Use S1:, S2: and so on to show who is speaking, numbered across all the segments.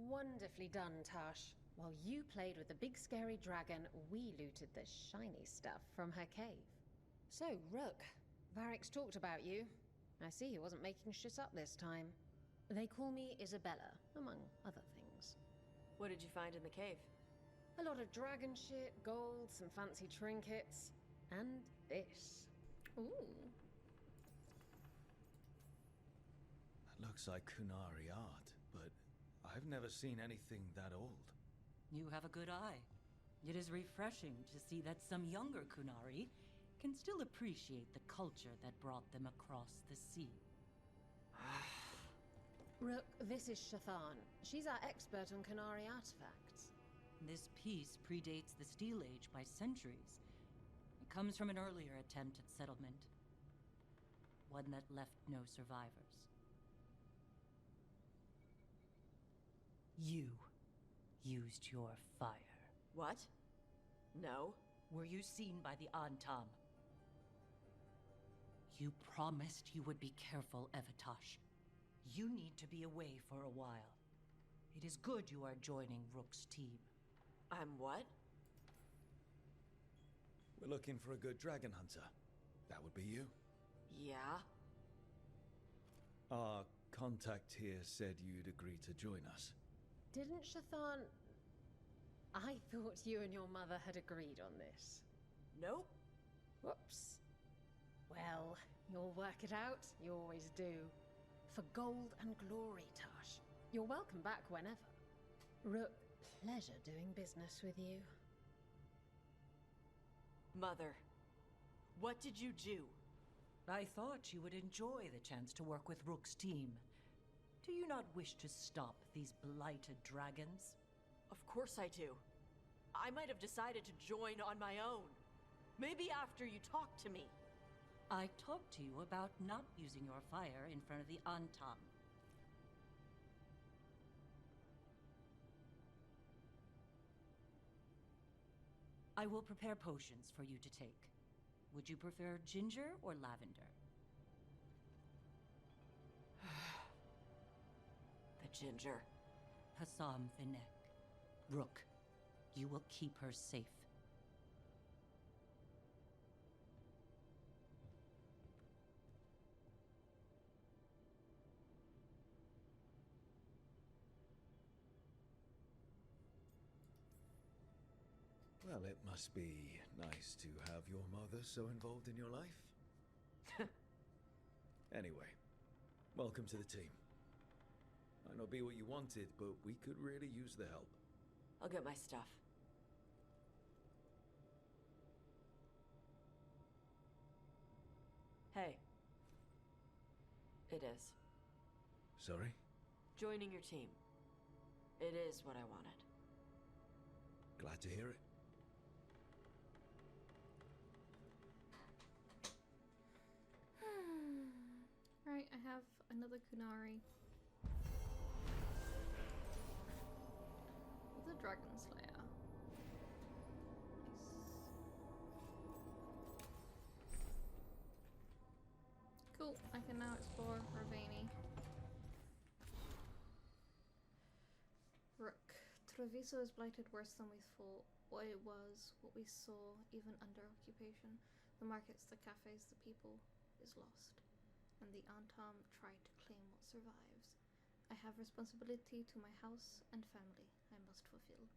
S1: Wonderfully done, Tash. While you played with the big scary dragon, we looted the shiny stuff from her cave. So, Rook, Varric's talked about you. I see he wasn't making shit up this time. They call me Isabella, among other things.
S2: What did you find in the cave?
S1: A lot of dragon shit, gold, some fancy trinkets, and this.
S3: Ooh.
S4: That looks like Kunari art, but I've never seen anything that old.
S5: You have a good eye. It is refreshing to see that some younger Kunari can still appreciate the culture that brought them across the sea.
S1: Rook, this is Shathan. She's our expert on Kunari artifacts.
S5: This piece predates the Steel Age by centuries. It comes from an earlier attempt at settlement. One that left no survivors. You used your fire.
S2: What? No.
S5: Were you seen by the Antam? You promised you would be careful, Evatosh. You need to be away for a while. It is good you are joining Rook's team.
S2: I'm what?
S4: We're looking for a good dragon hunter. That would be you.
S2: Yeah?
S4: Our contact here said you'd agree to join us.
S1: Didn't Shathan... I thought you and your mother had agreed on this.
S2: Nope.
S1: Whoops. Well, you'll work it out. You always do. For gold and glory, Tash. You're welcome back whenever. Rook, pleasure doing business with you.
S2: Mother, what did you do?
S5: I thought you would enjoy the chance to work with Rook's team. Do you not wish to stop these blighted dragons?
S2: Of course I do. I might have decided to join on my own. Maybe after you talked to me.
S5: I talked to you about not using your fire in front of the Antam. I will prepare potions for you to take. Would you prefer ginger or lavender?
S2: The ginger.
S5: Hassam Vinek. Rook, you will keep her safe.
S4: Well, it must be nice to have your mother so involved in your life. Anyway, welcome to the team. Might not be what you wanted, but we could really use the help.
S2: I'll get my stuff. Hey. It is.
S4: Sorry?
S2: Joining your team. It is what I wanted.
S4: Glad to hear it.
S3: Right, I have another Kunari. The Dragon Slayer. Nice. Cool, I can now explore Ravani. Rook. Treviso is blighted worse than we thought. What it was, what we saw, even under occupation. The markets, the cafes, the people is lost. And the Antam tried to claim what survives. I have responsibility to my house and family I must fulfill.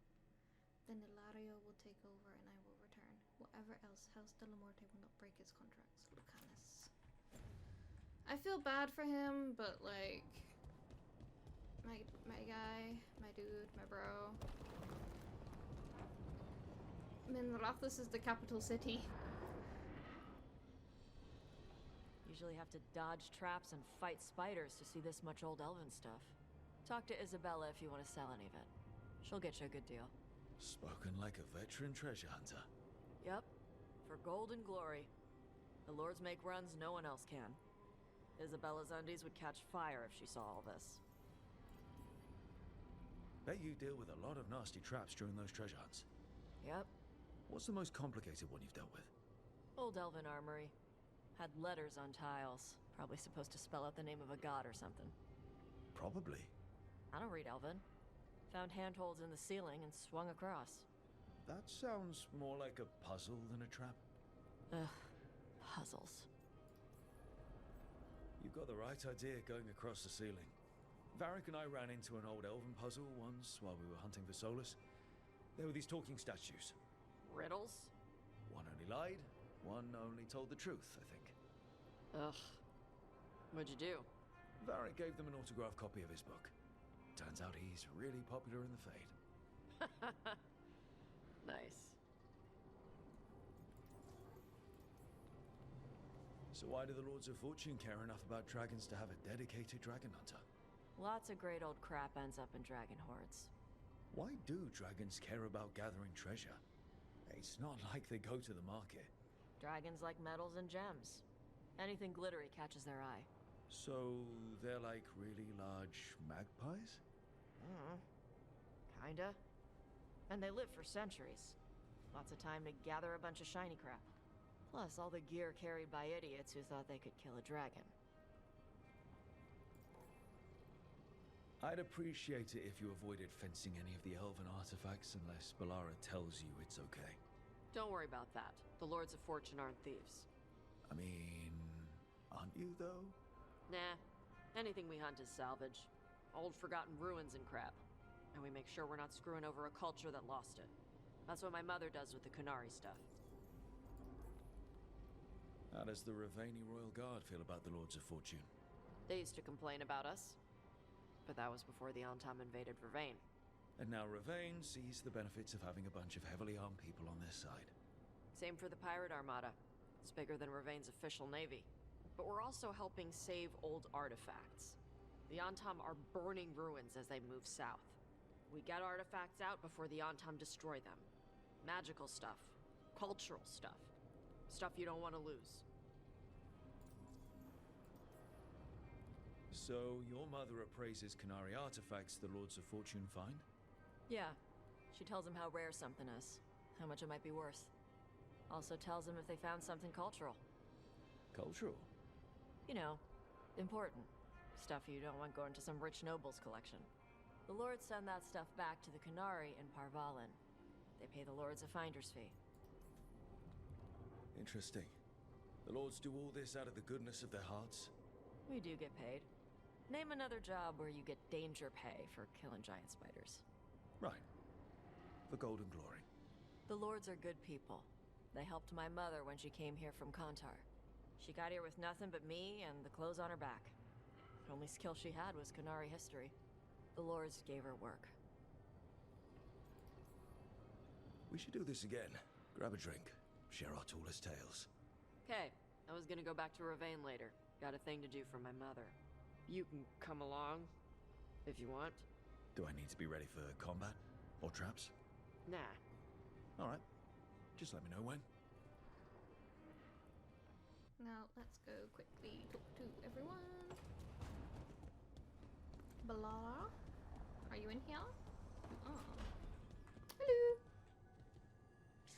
S3: Then Ilario will take over and I will return. Whatever else, House de la Morte will not break its contracts. Lucanus. I feel bad for him, but like... My guy, my dude, my bro. Minrathis is the capital city.
S2: Usually have to dodge traps and fight spiders to see this much old elven stuff. Talk to Isabella if you want to sell any of it. She'll get you a good deal.
S4: Spoken like a veteran treasure hunter.
S2: Yep. For gold and glory. The lords make runs no one else can. Isabella's undies would catch fire if she saw all this.
S4: Bet you deal with a lot of nasty traps during those treasure hunts.
S2: Yep.
S4: What's the most complicated one you've dealt with?
S2: Old elven armory. Had letters on tiles. Probably supposed to spell out the name of a god or something.
S4: Probably.
S2: I don't read elven. Found handholds in the ceiling and swung across.
S4: That sounds more like a puzzle than a trap.
S2: Ugh, puzzles.
S4: You've got the right idea going across the ceiling. Varric and I ran into an old elven puzzle once while we were hunting for Solus. There were these talking statues.
S2: Riddles?
S4: One only lied, one only told the truth, I think.
S2: Ugh. What'd you do?
S4: Varric gave them an autographed copy of his book. Turns out he's really popular in the Fade.
S2: Nice.
S4: So why do the Lords of Fortune care enough about dragons to have a dedicated dragon hunter?
S2: Lots of great old crap ends up in dragon hordes.
S4: Why do dragons care about gathering treasure? It's not like they go to the market.
S2: Dragons like metals and gems. Anything glittery catches their eye.
S4: So they're like really large magpies?
S2: Kinda. And they live for centuries. Lots of time to gather a bunch of shiny crap. Plus all the gear carried by idiots who thought they could kill a dragon.
S4: I'd appreciate it if you avoided fencing any of the elven artifacts unless Balara tells you it's okay.
S2: Don't worry about that. The Lords of Fortune aren't thieves.
S4: I mean, aren't you though?
S2: Nah. Anything we hunt is salvage. Old forgotten ruins and crap. And we make sure we're not screwing over a culture that lost it. That's what my mother does with the Kunari stuff.
S4: How does the Ravani Royal Guard feel about the Lords of Fortune?
S2: They used to complain about us. But that was before the Antam invaded Ravane.
S4: And now Ravane sees the benefits of having a bunch of heavily armed people on their side.
S2: Same for the Pirate Armada. It's bigger than Ravane's official navy. But we're also helping save old artifacts. The Antam are burning ruins as they move south. We get artifacts out before the Antam destroy them. Magical stuff. Cultural stuff. Stuff you don't want to lose.
S4: So your mother appraises Kunari artifacts the Lords of Fortune find?
S2: Yeah. She tells them how rare something is. How much it might be worth. Also tells them if they found something cultural.
S4: Cultural?
S2: You know, important. Stuff you don't want going to some rich noble's collection. The Lords send that stuff back to the Kunari in Parvalin. They pay the Lords a finder's fee.
S4: Interesting. The Lords do all this out of the goodness of their hearts?
S2: We do get paid. Name another job where you get danger pay for killing giant spiders.
S4: Right. For golden glory.
S2: The Lords are good people. They helped my mother when she came here from Kantar. She got here with nothing but me and the clothes on her back. The only skill she had was Kunari history. The Lords gave her work.
S4: We should do this again. Grab a drink. Share our tallest tales.
S2: Okay, I was gonna go back to Ravane later. Got a thing to do for my mother. You can come along, if you want.
S4: Do I need to be ready for combat? Or traps?
S2: Nah.
S4: Alright. Just let me know when.
S3: Now, let's go quickly talk to everyone. Balara? Are you in here? You are. Hello!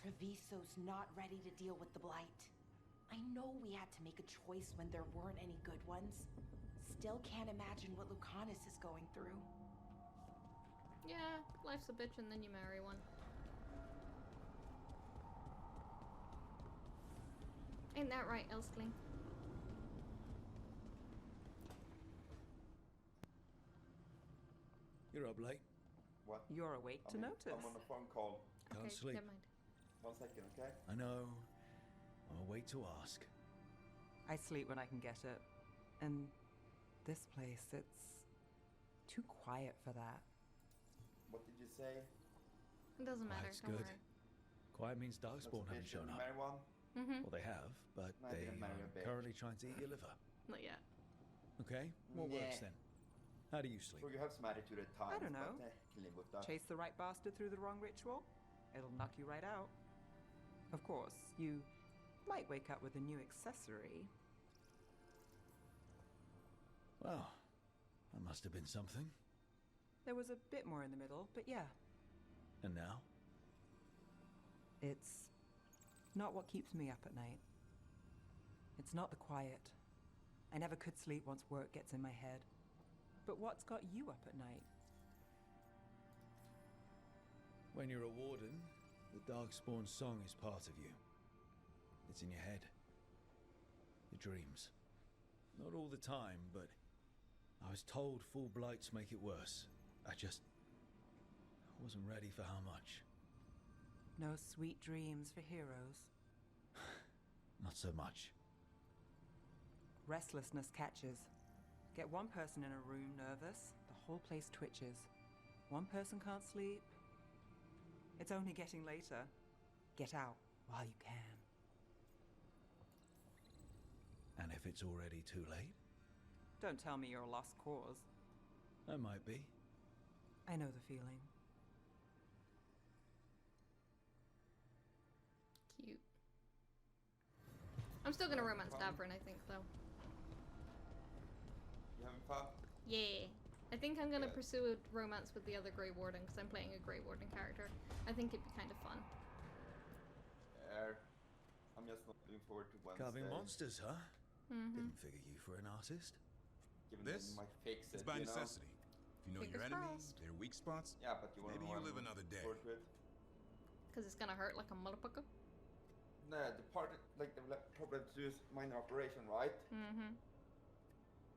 S6: Treviso's not ready to deal with the Blight. I know we had to make a choice when there weren't any good ones. Still can't imagine what Lucanus is going through.
S3: Yeah, life's a bitch and then you marry one. Ain't that right, Elskling?
S4: You're up late.
S7: What?
S8: You're awake to notice.
S7: I'm on a phone call.
S4: Can't
S3: Okay,
S4: sleep.
S3: never mind.
S7: 1 second, okay?
S4: I know. I'll wait to ask.
S8: I sleep when I can get it. And this place, it's too quiet for that.
S7: What did you say?
S3: It doesn't matter,
S4: That's
S3: don't
S4: good.
S3: worry.
S4: Quiet means Darkspawn haven't shown up.
S7: Marry one?
S3: Mm-hmm.
S4: Well, they have, but
S7: No,
S4: they
S7: they're marry a
S4: are
S7: bitch.
S4: currently trying to eat your liver.
S3: Not yet.
S4: Okay? What works
S7: Yeah.
S4: then? How do you sleep?
S7: Sure, you have some attitude at times,
S8: don't know.
S7: but can live with that.
S8: Chase the right bastard through the wrong ritual, it'll knock you right out. Of course, you might wake up with a new accessory.
S4: Well, that must have been something.
S8: There was a bit more in the middle, but yeah,
S4: And now?
S8: it's not what keeps me up at night. It's not the quiet. I never could sleep once work gets in my head. But what's got you up at night?
S4: When you're a warden, the Darkspawn song is part of you. It's in your head. Your dreams. Not all the time, but I was told full blights make it worse. I wasn't ready for how much.
S8: No sweet dreams for heroes.
S4: Not so much.
S8: Restlessness catches. Get one person in a room nervous, the whole place twitches. One person can't sleep. It's only getting later. Get out while you can.
S4: And if it's already too late?
S8: Don't tell me you're a lost cause.
S4: I might be.
S8: I know the feeling.
S3: Cute. I'm still gonna romance Davrin, I think, though.
S7: You having fun?
S3: Yeah. I think I'm gonna
S7: Good.
S3: pursue a romance with the other Grey Warden, because I'm playing a Grey Warden character. I think it'd be kind of fun.
S7: I'm just not looking forward to Wednesday.
S4: Carving monsters, huh?
S3: Mm-hmm.
S4: Didn't figure you for an artist.
S7: Given
S9: This?
S7: that you might fix it,
S9: It's by
S7: you know?
S9: necessity. If you know your
S3: Fingers
S9: enemies,
S3: crossed.
S9: their weak spots,
S7: Yeah, but you wanna
S9: maybe
S7: know
S9: you
S7: what
S9: live
S7: I'm
S9: another day.
S7: forward to it?
S3: Because it's gonna hurt like a motherfucker.
S7: No, the part like they'll probably do is minor operation, right?
S3: Mm-hmm.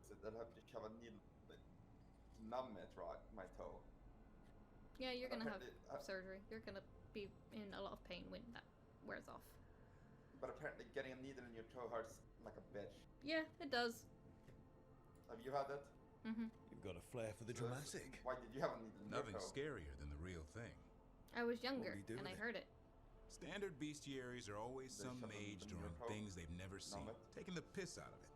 S7: So they'll have to shove a needle, like, numb it, right? My toe.
S3: Yeah, you're
S7: But
S3: gonna have
S7: apparently,
S3: surgery. You're gonna be in a lot of pain when that wears off.
S7: But apparently, getting a needle in your toe hurts like a bitch.
S3: Yeah, it does.
S7: Have you had it?
S3: Mm-hmm.
S4: You've got a flair for the
S7: So
S4: dramatic.
S7: Why did you have a needle in
S9: Nothing
S7: your toe?
S9: scarier than the real thing.
S3: I was younger,
S4: you do
S3: and I
S4: with it?
S3: heard it.
S9: Standard bestiaries are always
S7: They
S9: some
S7: shove them
S9: mage
S7: in your
S9: drawing
S7: toe,
S9: things they've never seen,
S7: numb it.
S9: taking the piss out of it.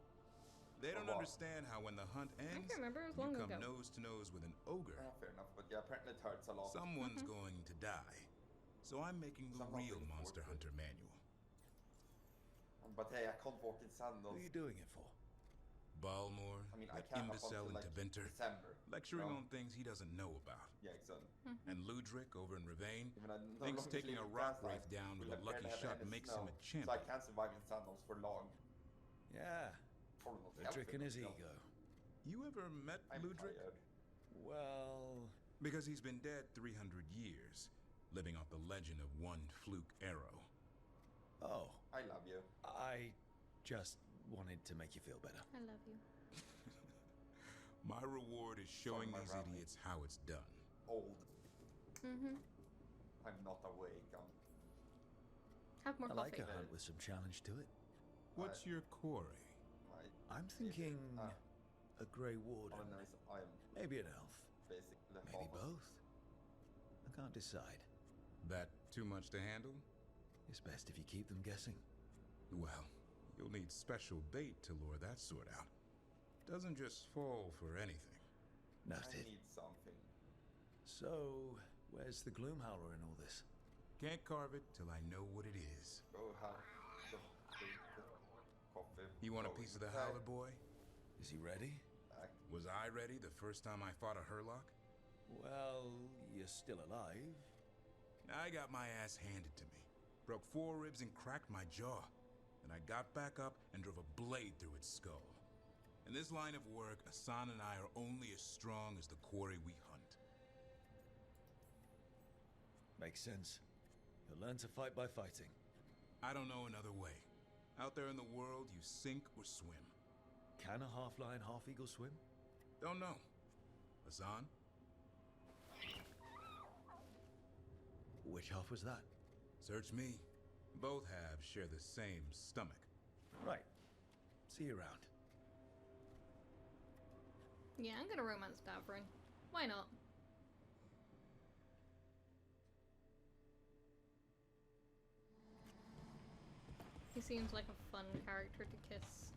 S9: They don't
S7: what?
S9: understand how when the hunt
S3: I
S9: ends,
S3: can remember, it was
S9: you
S3: long
S9: come
S3: ago.
S9: nose to nose with an ogre.
S7: Yeah, fair enough. But yeah, apparently it hurts a lot.
S9: Someone's going to die. So I'm making the
S7: So I'm not
S9: real
S7: looking forward
S9: Monster
S7: to it.
S9: Hunter manual.
S7: But hey, I can't walk in
S4: Who
S7: sandals.
S4: are you doing it for?
S9: Balmore,
S7: I mean, I
S9: that
S7: can't up
S9: imbecile
S7: until
S9: in
S7: like
S9: Teventer,
S7: December.
S9: lecturing
S7: No.
S9: on things he doesn't know about.
S7: Yeah, exactly.
S9: And Ludric over in Ravane
S7: Even I no
S9: thinks
S7: longer
S9: taking a
S7: believe
S9: rock
S7: that
S9: wraith
S7: life
S9: down with
S7: will
S9: a
S7: have
S9: lucky
S7: barely have
S9: shot
S7: any
S9: makes
S7: snow,
S9: him a
S7: So I
S9: champion.
S7: can't survive in sandals for long.
S4: Yeah,
S7: Probably not
S4: the
S7: healthy,
S4: trick in
S7: but
S4: his
S7: still.
S4: ego.
S9: You ever met
S7: I'm
S9: Ludric?
S7: tired.
S4: Well,
S9: Because he's been dead 300 years, living off the legend of one fluke arrow.
S4: oh,
S7: I love you.
S4: I just wanted to make you feel better.
S3: I love you.
S9: My reward is showing
S7: my
S9: these
S7: rabbit.
S9: idiots how it's done.
S7: Old.
S3: Mm-hmm.
S7: I'm not awake.
S3: Have more
S4: I like
S3: coffee.
S4: a hunt with some challenge to it.
S9: What's your quarry?
S4: I'm thinking
S7: Ah.
S4: a Grey
S7: All I
S4: Warden,
S7: know is I'm
S4: maybe an elf,
S7: basically
S4: maybe
S7: half a-
S4: both. I can't decide.
S9: That too much to handle?
S4: It's best if you keep them guessing.
S9: Well, you'll need special bait to lure that sort out. Doesn't just fall for anything.
S7: I
S4: Noted.
S7: need something.
S4: So, where's the Gloomhowler in all this?
S9: Can't carve it till I know what it is.
S7: Go have the coffee.
S9: You want a
S7: going
S9: piece of the
S7: back.
S9: howler, boy?
S4: Is he ready?
S7: Back.
S9: Was I ready the first time I fought a Hurlock?
S4: Well, you're still alive.
S9: I got my ass handed to me. Broke 4 ribs and cracked my jaw. Then I got back up and drove a blade through its skull. In this line of work, Asan and I are only as strong as the quarry we hunt.
S4: Makes sense. You'll learn to fight by fighting.
S9: I don't know another way. Out there in the world, you sink or swim.
S4: Can a half-lion, half-eagle swim?
S9: Don't know. Asan?
S4: Which half was that?
S9: Search me. Both halves share the same stomach.
S4: Right. See you around.
S3: Yeah, I'm gonna romance Davrin. Why not? He seems like a fun character to kiss.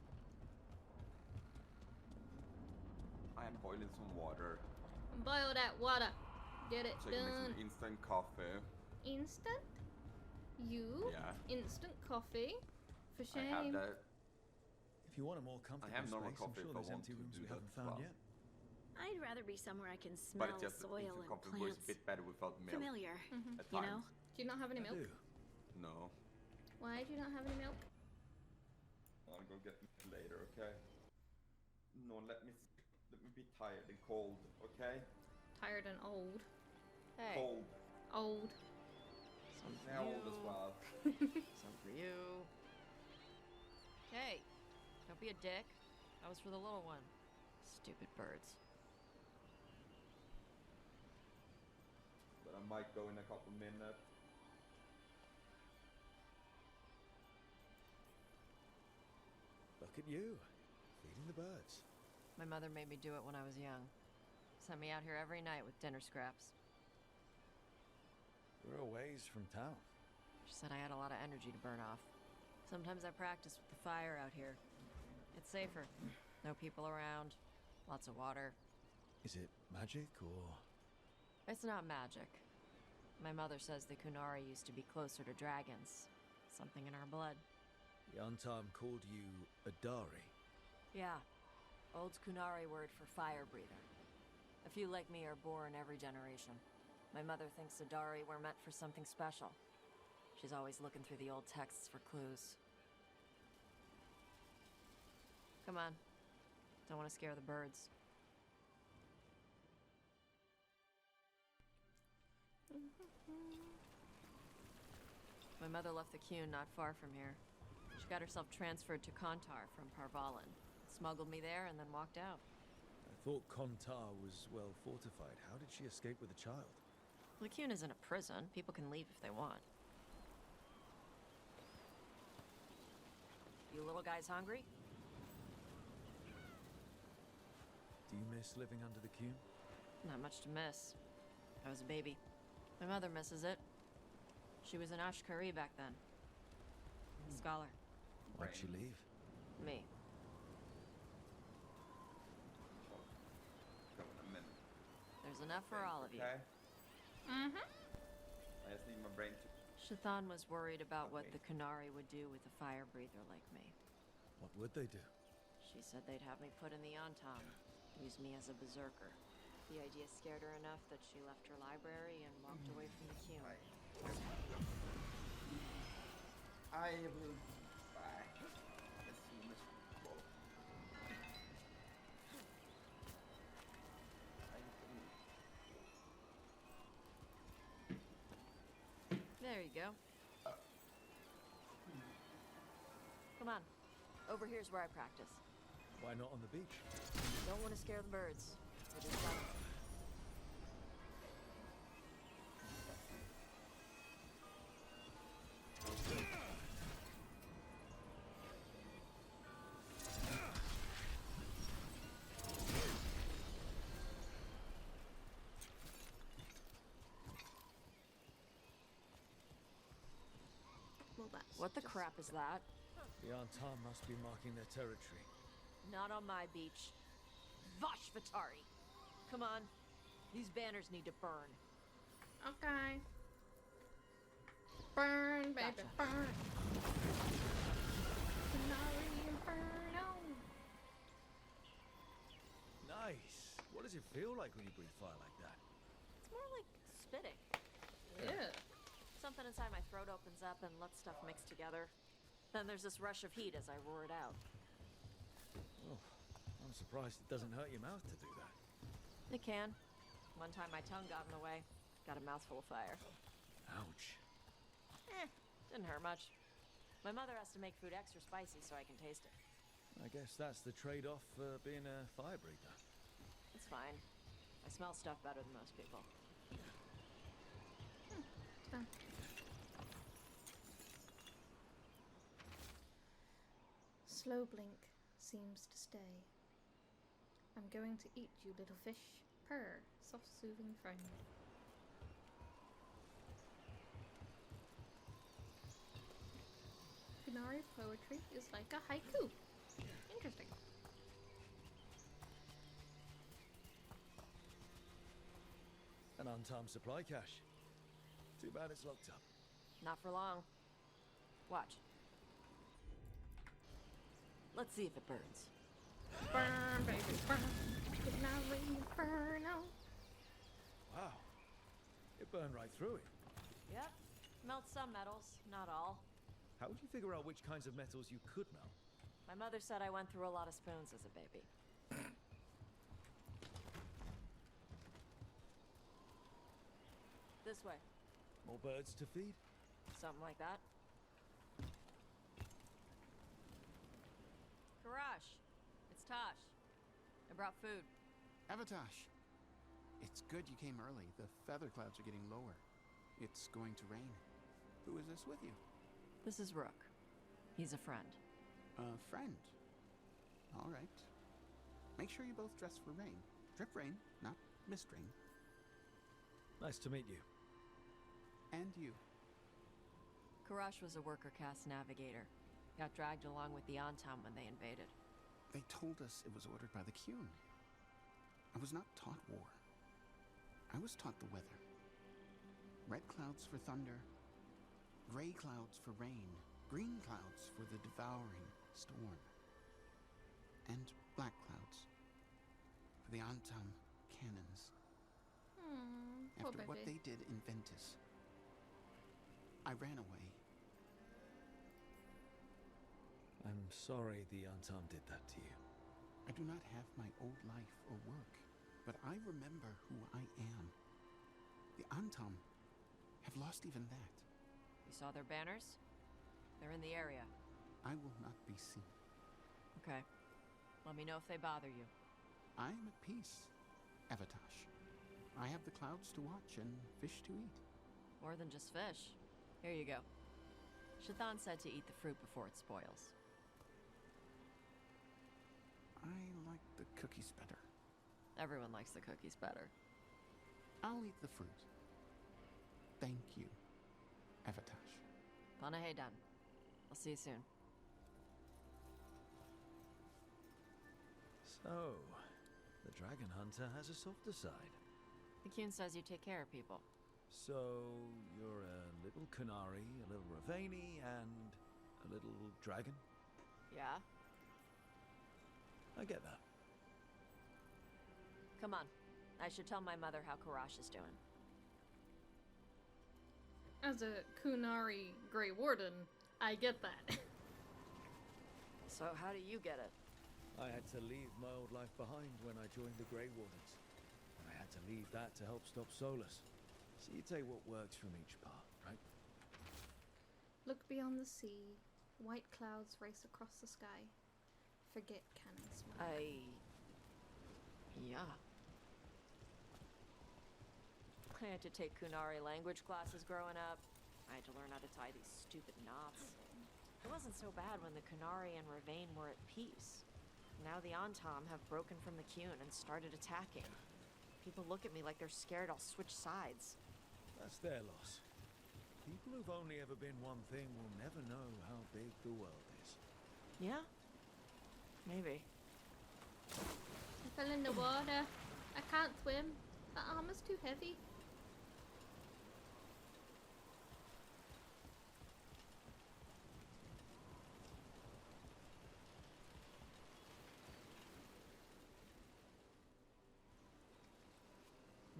S7: I am boiling some water.
S3: Boil that water. Get it
S7: So I can make
S3: done.
S7: some instant coffee.
S3: Instant? You?
S7: Yeah.
S3: Instant coffee? For
S7: I have
S3: shame.
S7: that.
S4: If you want a more comfortable
S7: have normal
S4: space, I'm
S7: coffee
S4: sure
S7: if I
S4: there's
S7: want
S4: empty
S7: to
S4: rooms
S7: do
S4: we
S7: that
S4: haven't
S7: as
S4: found
S7: well.
S4: yet.
S10: I'd rather be somewhere I can
S7: But
S10: smell
S7: it's just
S10: soil
S7: instant
S10: and
S7: coffee works a
S10: plants.
S7: bit better without milk.
S10: Familiar,
S7: At
S10: you know?
S7: times.
S3: Do you not have any
S4: I
S3: milk?
S4: do.
S7: No.
S3: Why do you not have any milk?
S7: I'll go get it later, okay? No, let me be tired and cold, okay?
S3: Tired and old.
S1: Hey,
S7: Cold.
S3: Old.
S2: Some for
S7: Now
S2: you.
S7: old as well.
S2: Some for you. Hey, don't be a dick. That was for the little one. Stupid birds.
S7: But I might go in a couple minutes.
S4: Look at you, feeding the birds.
S2: My mother made me do it when I was young. Sent me out here every night with dinner scraps.
S4: We're a ways from town.
S2: She said I had a lot of energy to burn off. Sometimes I practice with the fire out here. It's safer. No people around. Lots of water.
S4: Is it magic or...
S2: It's not magic. My mother says the Kunari used to be closer to dragons. Something in our blood.
S4: The Antam called you a Dari?
S2: Yeah. Old Kunari word for fire breather. A few like me are born every generation. My mother thinks the Dari were meant for something special. She's always looking through the old texts for clues. Come on. Don't want to scare the birds. My mother left the Qun not far from here. She got herself transferred to Kontar from Parvalan. Smuggled me there and then walked out.
S4: I thought Kontar was well fortified. How did she escape with a child?
S2: The Qun isn't a prison. People can leave if they want. You little guys hungry?
S4: Do you miss living under the Qun?
S2: Not much to miss. I was a baby. My mother misses it. She was an Ashkari back then. A scholar.
S4: Why'd she leave?
S2: Me.
S7: Go in a minute.
S2: There's enough for all of you.
S7: Okay?
S3: Mm-hmm.
S7: I just need my brain to...
S2: Shathan was worried about what
S7: Okay.
S2: the Kunari would do with a fire breather like me.
S4: What would they do?
S2: She said they'd have me put in the Antam. Use me as a berserker. The idea scared her enough that she left her library and walked away from the Qun.
S7: I will be back as soon as possible.
S2: There you go. Come on. Over here's where I practice.
S4: Why not on the beach?
S2: Don't want to scare the birds. They just love it.
S3: Well, that's
S2: What the
S3: just-
S2: crap is that?
S4: The Antam must be marking their territory.
S2: Not on my beach. Vashvatari! Come on. These banners need to burn.
S3: Okay. Burn, baby,
S2: Gotcha.
S3: burn. Kunari Inferno.
S4: Nice! What does it feel like when you breathe fire like that?
S2: It's more like spitting.
S3: Yeah.
S2: Something inside my throat opens up and lets stuff mix together. Then there's this rush of heat as I roar it out.
S4: Oh, I'm surprised it doesn't hurt your mouth to do that.
S2: It can. One time my tongue got in the way. Got a mouthful of fire.
S4: Ouch.
S2: Didn't hurt much. My mother has to make food extra spicy so I can taste it.
S4: I guess that's the trade-off for being a fire breather.
S2: It's fine. I smell stuff better than most people.
S3: Done. Slow blink seems to stay. I'm going to eat you, little fish. Purr, soft, soothing friend. Kunari poetry is like a haiku. Interesting.
S4: An untimed supply cache. Too bad it's locked up.
S2: Not for long. Watch. Let's see if it burns.
S3: Burn, baby, burn. Kunari Inferno.
S4: Wow. It burned right through it.
S2: Yep. Melts some metals, not all.
S4: How would you figure out which kinds of metals you could melt?
S2: My mother said I went through a lot of spoons as a baby. This way.
S4: More birds to feed?
S2: Something like that. Karash, it's Tosh. I brought food.
S11: Avatosh, it's good you came early. The feather clouds are getting lower. It's going to rain. Who is this with you?
S2: This is Rook. He's a friend.
S11: A friend. All right. Make sure you both dress for rain. Drip rain, not mist rain.
S4: Nice to meet you.
S11: And you.
S2: Karash was a worker caste navigator. Got dragged along with the Antam when they invaded.
S11: They told us it was ordered by the Qun. I was not taught war. I was taught the weather. Red clouds for thunder, gray clouds for rain, green clouds for the devouring storm, and black clouds for the Antam cannons.
S3: Poor
S11: After what
S3: baby.
S11: they did in Ventus, I ran away.
S4: I'm sorry the Antam did that to you.
S11: I do not have my old life or work, but I remember who I am. The Antam have lost even that.
S2: You saw their banners? They're in the area.
S11: I will not be seen.
S2: Okay. Let me know if they bother you.
S11: I am at peace, Avatosh. I have the clouds to watch and fish to eat.
S2: More than just fish. Here you go. Shathan said to eat the fruit before it spoils.
S11: I like the cookies better.
S2: Everyone likes the cookies better.
S11: I'll eat the fruit. Thank you, Avatosh.
S2: DragonAgeDin'An. I'll see you soon.
S4: So, the dragon hunter has a softer side.
S2: The Qun says you take care of people.
S4: So, you're a little Kunari, a little Ravani, and a little dragon?
S2: Yeah?
S4: I get that.
S2: Come on. I should tell my mother how Karash is doing.
S3: As a Kunari Grey Warden, I get that.
S2: So how do you get it?
S4: I had to leave my old life behind when I joined the Grey Wardens. And I had to leave that to help stop Solus. So you take what works from each part, right?
S3: Look beyond the sea. White clouds race across the sky. Forget cannon smoke.
S2: Yeah. I had to take Kunari language classes growing up. I had to learn how to tie these stupid knots. It wasn't so bad when the Kunari and Ravane were at peace. Now the Antam have broken from the Qun and started attacking. People look at me like they're scared I'll switch sides.
S4: That's their loss. People who've only ever been one thing will never know how big the world is.
S2: Yeah? Maybe.
S3: I fell in the water. I can't swim. The armor's too heavy.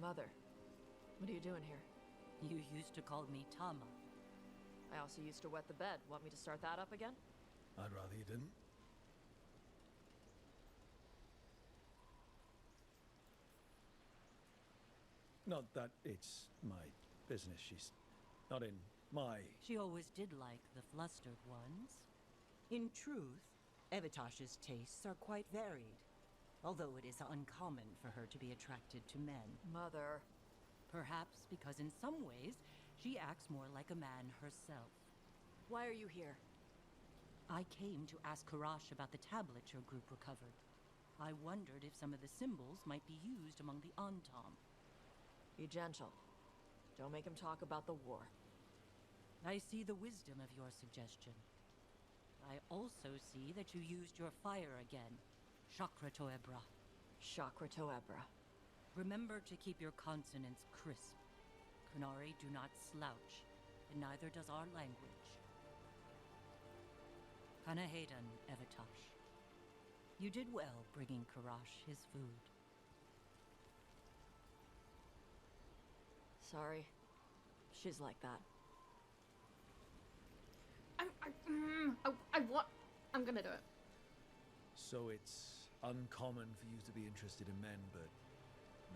S2: Mother, what are you doing here?
S5: You used to call me Tama.
S2: I also used to wet the bed. Want me to start that up again?
S4: I'd rather you didn't. Not that it's my business. She's not in my...
S5: She always did like the flustered ones.
S12: In truth, Avatosh's tastes are quite varied, although it is uncommon for her to be attracted to men.
S2: Mother.
S5: Perhaps because in some ways, she acts more like a man herself.
S2: Why are you here?
S5: I came to ask Karash about the tablet your group recovered. I wondered if some of the symbols might be used among the Antam.
S2: Be gentle. Don't make him talk about the war.
S5: I see the wisdom of your suggestion. I also see that you used your fire again, Chakra Toebra.
S2: Chakra Toebra.
S5: Remember to keep your consonants crisp. Kunari do not slouch, and neither does our language. DragonAgeDin'An, Avatosh. You did well bringing Karash his food.
S2: Sorry. She's like that.
S3: I'm gonna do it.
S4: So it's uncommon for you to be interested in men, but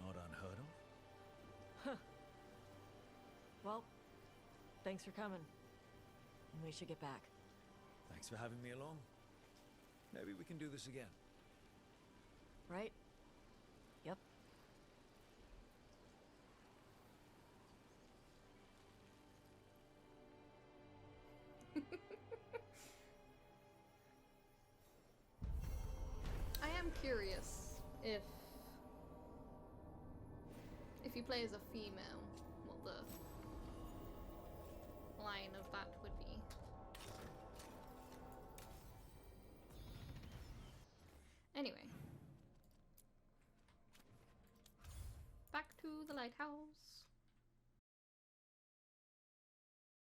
S4: not unheard of?
S2: Well, thanks for coming. We should get back.
S4: Thanks for having me along. Maybe we can do this again.
S2: Right? Yep.
S3: I am curious if you play as a female, what the line of that would be. Anyway, back to the lighthouse.